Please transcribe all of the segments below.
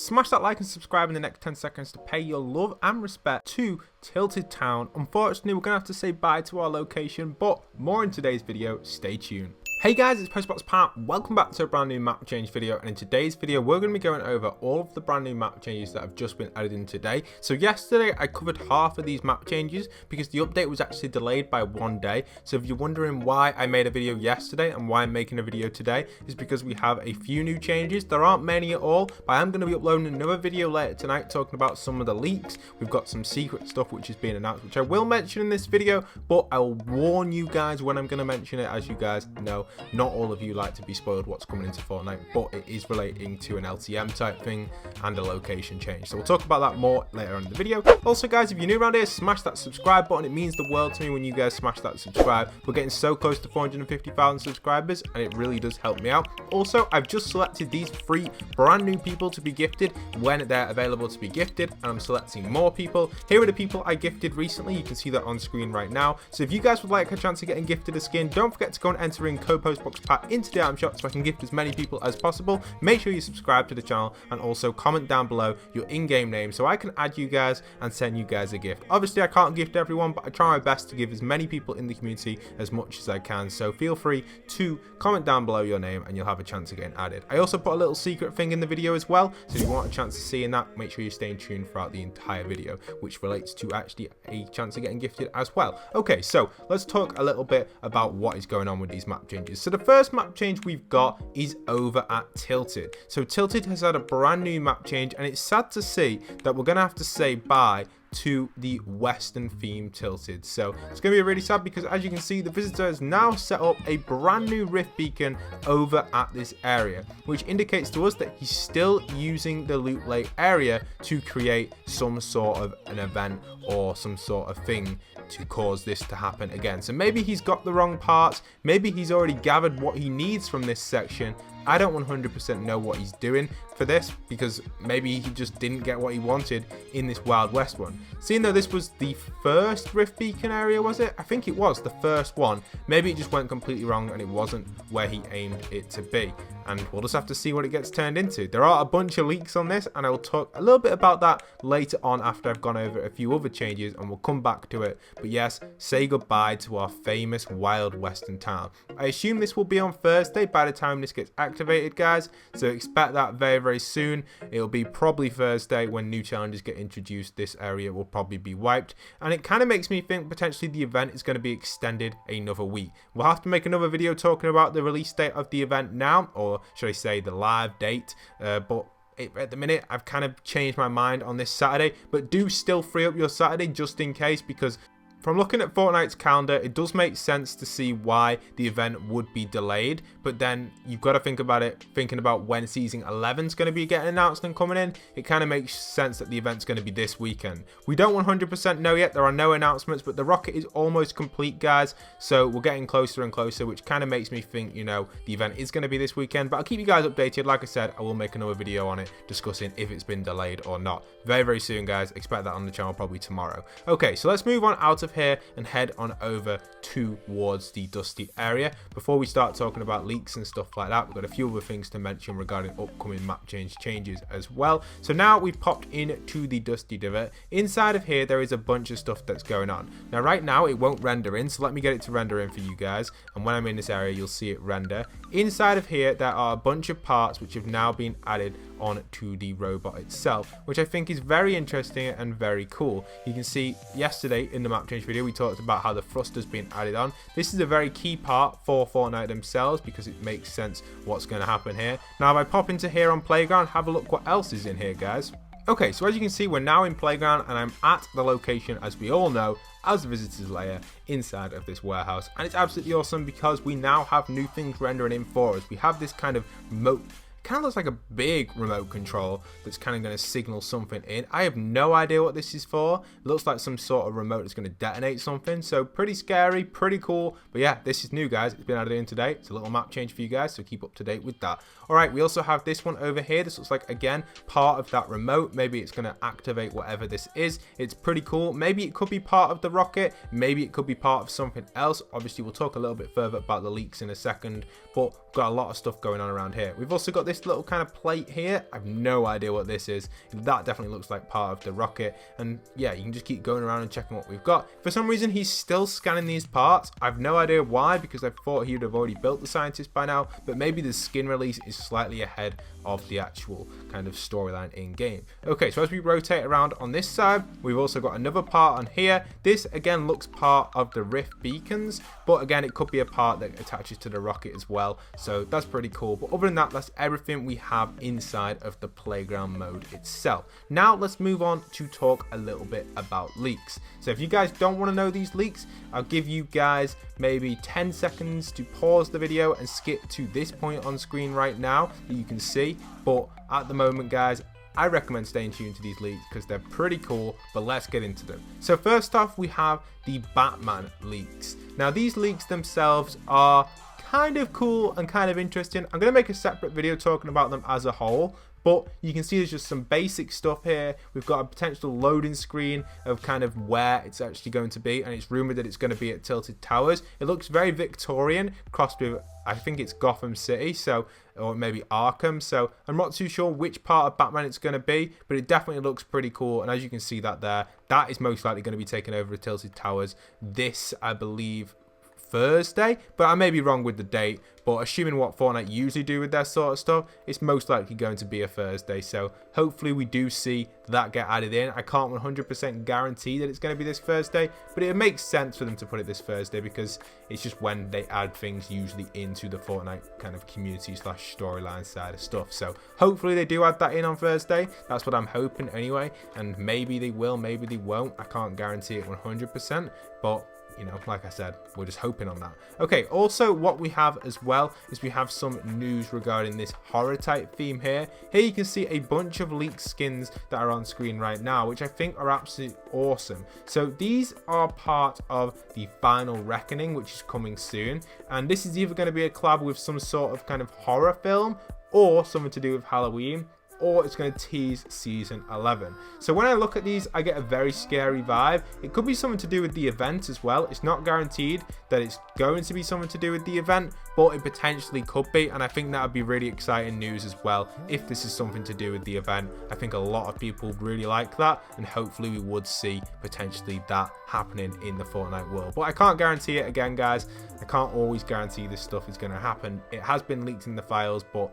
Smash that like and subscribe in the next 10 seconds to pay your love and respect to Tilted Town. Unfortunately, we're going to have to say bye to our location, but more in today's video. Stay tuned. Hey guys, it's Postboxpat. Welcome back to a brand new map change video, and in today's video we're going to be going over all of the brand new map changes that have just been added in today. So yesterday I covered half of these map changes because the update was actually delayed by one day. So if you're wondering why I made a video yesterday and why I'm making a video today, is because we have a few new changes. There aren't many at all, but I am going to be uploading another video later tonight talking about some of the leaks. We've got some secret stuff which is being announced, which I will mention in this video, but I'll warn you guys when I'm going to mention it. As you guys know, not all of you like to be spoiled what's coming into Fortnite, but it is relating to an LTM type thing and a location change. So we'll talk about that more later on in the video. Also guys, if you're new around here, smash that subscribe button. It means the world to me when you guys smash that subscribe. We're getting so close to 450,000 subscribers and it really does help me out. Also, I've just selected these 3 brand new people to be gifted when they're available to be gifted, and I'm selecting more people. Here are the people I gifted recently. You can see that on screen right now. So if you guys would like a chance of getting gifted a skin, don't forget to go and enter in code Postboxpat into the item shop so I can gift as many people as possible. Make sure you subscribe to the channel and also comment down below your in-game name so I can add you guys and send you guys a gift. Obviously I can't gift everyone, but I try my best to give as many people in the community as much as I can, so feel free to comment down below your name and you'll have a chance of getting added. I also put a little secret thing in the video as well, so if you want a chance of seeing that, make sure you stay tuned throughout the entire video, which relates to actually a chance of getting gifted as well. Okay, so let's talk a little bit about what is going on with these map changes. So the first map change we've got is over at Tilted. So Tilted has had a brand new map change, and it's sad to see that we're going to have to say bye to the western theme Tilted. So it's going to be really sad because, as you can see, the visitor has now set up a brand new rift beacon over at this area, which indicates to us that he's still using the loot lake area to create some sort of an event or some sort of thing to cause this to happen again. So maybe he's got the wrong parts, maybe he's already gathered what he needs from this section. I don't 100% know what he's doing for this, because maybe he just didn't get what he wanted in this Wild West one. Seeing though this was the first rift beacon area, was it? I think it was the first one. Maybe it just went completely wrong and it wasn't where he aimed it to be, and we'll just have to see what it gets turned into. There are a bunch of leaks on this, and I will talk a little bit about that later on after I've gone over a few other changes, and we'll come back to it. But yes, say goodbye to our famous Wild Western town. I assume this will be on Thursday by the time this gets activated, guys, so expect that very soon. It'll be probably Thursday when new challenges get introduced. This area will probably be wiped, and it kind of makes me think potentially the event is going to be extended another week. We'll have to make another video talking about the release date of the event now, or should I say the live date, but at the minute I've kind of changed my mind on this Saturday. But do still free up your Saturday just in case, because from looking at Fortnite's calendar, it does make sense to see why the event would be delayed, but then you've got to think about it, thinking about when Season 11 is going to be getting announced and coming in. It kind of makes sense that the event's going to be this weekend. We don't 100% know yet, there are no announcements, but the rocket is almost complete, guys, so we're getting closer and closer, which kind of makes me think, you know, the event is going to be this weekend. But I'll keep you guys updated. Like I said, I will make another video on it discussing if it's been delayed or not very soon, guys. Expect that on the channel probably tomorrow. Okay, so let's move on out of here and head on over towards the dusty area. Before we start talking about leaks and stuff like that, we've got a few other things to mention regarding upcoming map changes as well. So now we've popped into the dusty divot. Inside of here there is a bunch of stuff that's going on. Now right now it won't render in, so let me get it to render in for you guys, and when I'm in this area you'll see it render. Inside of here there are a bunch of parts which have now been added on to the robot itself, which I think is very interesting and very cool. You can see yesterday in the map change video we talked about how the thruster's been added on. This is a very key part for Fortnite themselves because it makes sense what's going to happen here. Now if I pop into here on Playground, have a look what else is in here, guys. Okay, so as you can see, we're now in Playground and I'm at the location, as we all know, as the visitors layer inside of this warehouse, and it's absolutely awesome because we now have new things rendering in for us. We have this kind of remote, kind of looks like a big remote control that's kind of going to signal something in. I have no idea what this is for. It looks like some sort of remote that's going to detonate something, so pretty scary, pretty cool. But yeah, this is new, guys. It's been added in today. It's a little map change for you guys, so keep up to date with that. Alright, we also have this one over here. This looks like, again, part of that remote. Maybe it's going to activate whatever this is. It's pretty cool. Maybe it could be part of the rocket. Maybe it could be part of something else. Obviously, we'll talk a little bit further about the leaks in a second, but we've got a lot of stuff going on around here. We've also got this little kind of plate here. I have no idea what this is. That definitely looks like part of the rocket. And yeah, you can just keep going around and checking what we've got. For some reason, he's still scanning these parts. I have no idea why, because I thought he would have already built the scientist by now, but maybe the skin release is slightly ahead of the actual kind of storyline in game. Okay, so as we rotate around on this side, we've also got another part on here. This again looks part of the Rift beacons, but again it could be a part that attaches to the rocket as well, so that's pretty cool. But other than that, that's everything we have inside of the playground mode itself. Now let's move on to talk a little bit about leaks. So if you guys don't want to know these leaks, I'll give you guys maybe 10 seconds to pause the video and skip to this point on screen right now that you can see. But at the moment, guys, I recommend staying tuned to these leaks because they're pretty cool, but let's get into them. So first off, we have the Batman leaks. Now these leaks themselves are kind of cool and kind of interesting. I'm going to make a separate video talking about them as a whole, but you can see there's just some basic stuff here. We've got a potential loading screen of kind of where it's actually going to be, and it's rumored that it's going to be at Tilted Towers. It looks very Victorian, crossed with, I think it's Gotham City, so, or maybe Arkham, so I'm not too sure which part of Batman it's going to be, but it definitely looks pretty cool. And as you can see that there, that is most likely going to be taken over at Tilted Towers this, I believe, Thursday, but I may be wrong with the date. But assuming what Fortnite usually do with their sort of stuff, it's most likely going to be a Thursday. So hopefully we do see that get added in. I can't 100% guarantee that it's going to be this Thursday, but it makes sense for them to put it this Thursday because it's just when they add things usually into the Fortnite kind of community / storyline side of stuff. So hopefully they do add that in on Thursday. That's what I'm hoping anyway. And maybe they will, maybe they won't. I can't guarantee it 100%, but you know, like I said, we're just hoping on that. Okay, also what we have as well is we have some news regarding this horror type theme here. Here you can see a bunch of leaked skins that are on screen right now, which I think are absolutely awesome. So these are part of the Final Reckoning, which is coming soon. And this is either going to be a collab with some sort of kind of horror film or something to do with Halloween, or it's going to tease season 11. So when I look at these, I get a very scary vibe. It could be something to do with the event as well. It's not guaranteed that it's going to be something to do with the event, but it potentially could be, and I think that would be really exciting news as well if this is something to do with the event. I think a lot of people would really like that, and hopefully we would see potentially that happening in the Fortnite world. But I can't guarantee it again, guys. I can't always guarantee this stuff is going to happen. It has been leaked in the files, but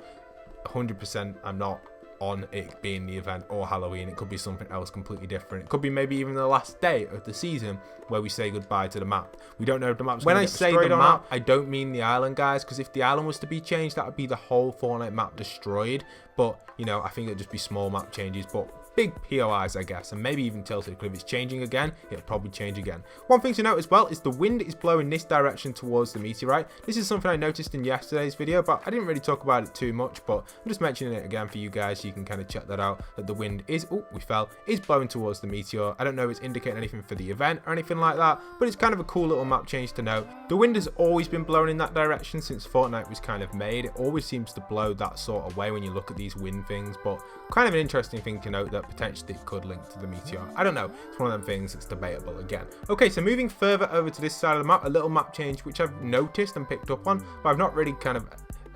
100% I'm not on it being the event or Halloween. It could be something else completely different. It could be maybe even the last day of the season where we say goodbye to the map. We don't know if the map's when I say the map, I don't mean the island, guys, because if the island was to be changed, that would be the whole Fortnite map destroyed. But you know, I think it'd just be small map changes, but big POIs, I guess, and maybe even tilted, because if it's changing again, it'll probably change again. One thing to note as well is the wind is blowing this direction towards the meteorite. This is something I noticed in yesterday's video, but I didn't really talk about it too much, but I'm just mentioning it again for you guys so you can kind of check that out, that the wind is, oh, we fell, is blowing towards the meteor. I don't know if it's indicating anything for the event or anything like that, but it's kind of a cool little map change to note. The wind has always been blowing in that direction since Fortnite was kind of made. It always seems to blow that sort of way when you look at these wind things, but kind of an interesting thing to note that potentially it could link to the meteor. I don't know, it's one of them things that's debatable again. Okay, so moving further over to this side of the map, a little map change which I've noticed and picked up on, but I've not really kind of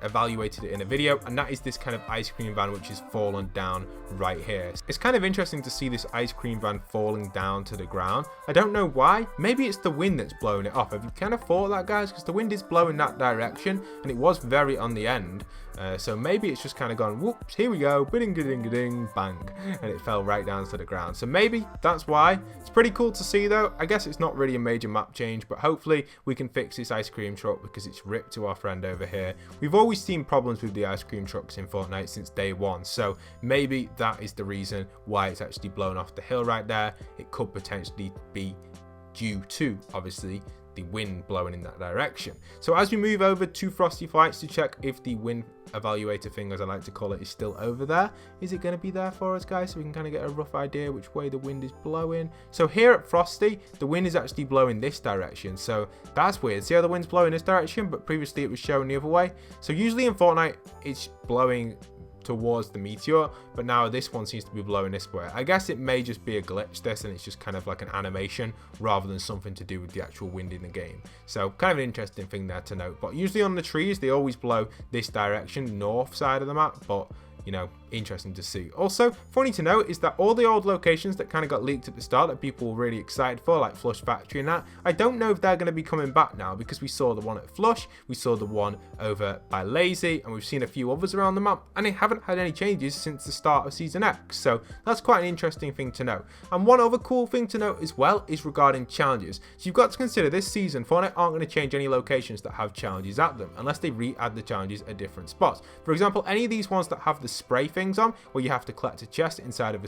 evaluated it in a video, and that is this kind of ice cream van which is fallen down right here. It's kind of interesting to see this ice cream van falling down to the ground. I don't know why. Maybe it's the wind that's blowing it off. Have you kind of thought that, guys? Because the wind is blowing that direction and it was very on the end. So maybe it's just kind of gone, whoops, here we go, ding, bang, and it fell right down to the ground. So maybe that's why. It's pretty cool to see though. I guess it's not really a major map change, but hopefully we can fix this ice cream truck because it's ripped to our friend over here. We've always seen problems with the ice cream trucks in Fortnite since day one, so maybe that is the reason why it's actually blown off the hill right there. It could potentially be due to, obviously, the wind blowing in that direction. So as we move over to Frosty Flights to check if the wind evaluator thing, as I like to call it, is still over there. Is it going to be there for us, guys, so we can kind of get a rough idea which way the wind is blowing? So here at Frosty, the wind is actually blowing this direction, so that's weird. See how the wind's blowing this direction, but previously it was showing the other way? So usually in Fortnite it's blowing towards the meteor, but now this one seems to be blowing this way. I guess it may just be a glitch this, and it's just kind of like an animation rather than something to do with the actual wind in the game. So kind of an interesting thing there to note. But usually on the trees they always blow this direction, north side of the map, but you know, interesting to see. Also, funny to note is that all the old locations that kind of got leaked at the start that people were really excited for, like Flush Factory and that, I don't know if they're going to be coming back now, because we saw the one at Flush, we saw the one over by Lazy, and we've seen a few others around the map, and they haven't had any changes since the start of Season X. So that's quite an interesting thing to note. And one other cool thing to note as well is regarding challenges. So you've got to consider this season, Fortnite aren't going to change any locations that have challenges at them, unless they re-add the challenges at different spots. For example, any of these ones that have the spray things on, where you have to collect a chest inside of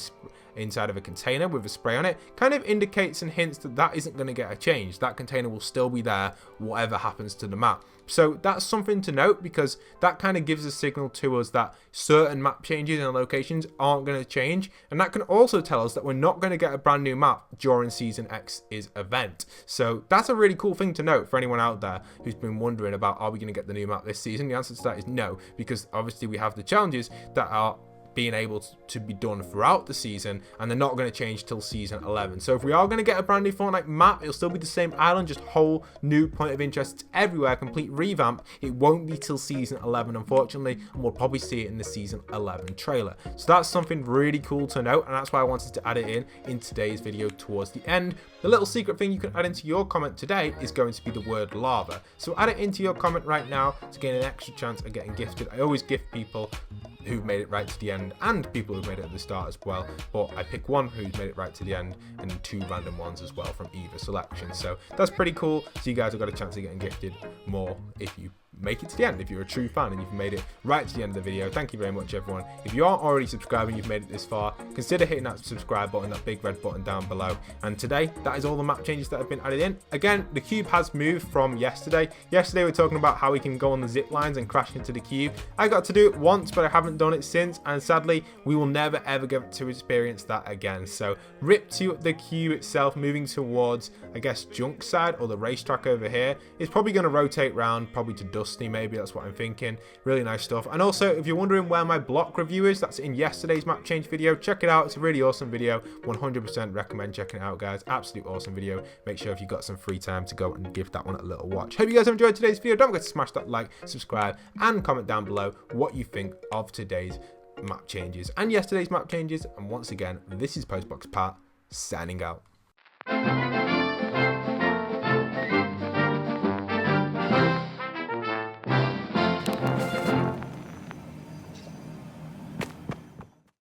a container with a spray on it, kind of indicates and hints that that isn't going to get a change. That container will still be there whatever happens to the map. So that's something to note, because that kind of gives a signal to us that certain map changes and locations aren't going to change, and that can also tell us that we're not going to get a brand new map during Season X's event. So that's a really cool thing to note for anyone out there who's been wondering about, are we going to get the new map this season? The answer to that is no, because obviously we have the challenges that are being able to be done throughout the season, and they're not going to change till Season 11. So if we are going to get a brand new Fortnite map, it'll still be the same island, just whole new point of interest everywhere, complete revamp. It won't be till Season 11, unfortunately, and we'll probably see it in the Season 11 trailer. So that's something really cool to note, and that's why I wanted to add it in today's video towards the end. The little secret thing you can add into your comment today is going to be the word lava. So add it into your comment right now to gain an extra chance of getting gifted. I always gift people who've made it right to the end, and people who've made it at the start as well, but I pick one who's made it right to the end and 2 random ones as well from either selection. So that's pretty cool. So you guys have got a chance of getting gifted more if you make it to the end. If you're a true fan and you've made it right to the end of the video, thank you very much everyone. If you aren't already subscribed and you've made it this far, consider hitting that subscribe button, that big red button down below. And today, that is all the map changes that have been added in. Again, the cube has moved from yesterday. Yesterday we were talking about how we can go on the zip lines and crash into the cube. I got to do it once, but I haven't done it since, and sadly we will never ever get to experience that again. So rip to the cube itself, moving towards, I guess, junk side or the racetrack over here. It's probably going to rotate round, probably to Dusty, maybe, that's what I'm thinking. Really nice stuff. And also, if you're wondering where my block review is, that's in yesterday's map change video. Check it out, it's a really awesome video. 100% recommend checking it out, guys. Absolute awesome video. Make sure if you've got some free time to go and give that one a little watch. Hope you guys have enjoyed today's video. Don't forget to smash that like, subscribe, and comment down below what you think of today's map changes and yesterday's map changes. And once again, this is Postboxpat signing out.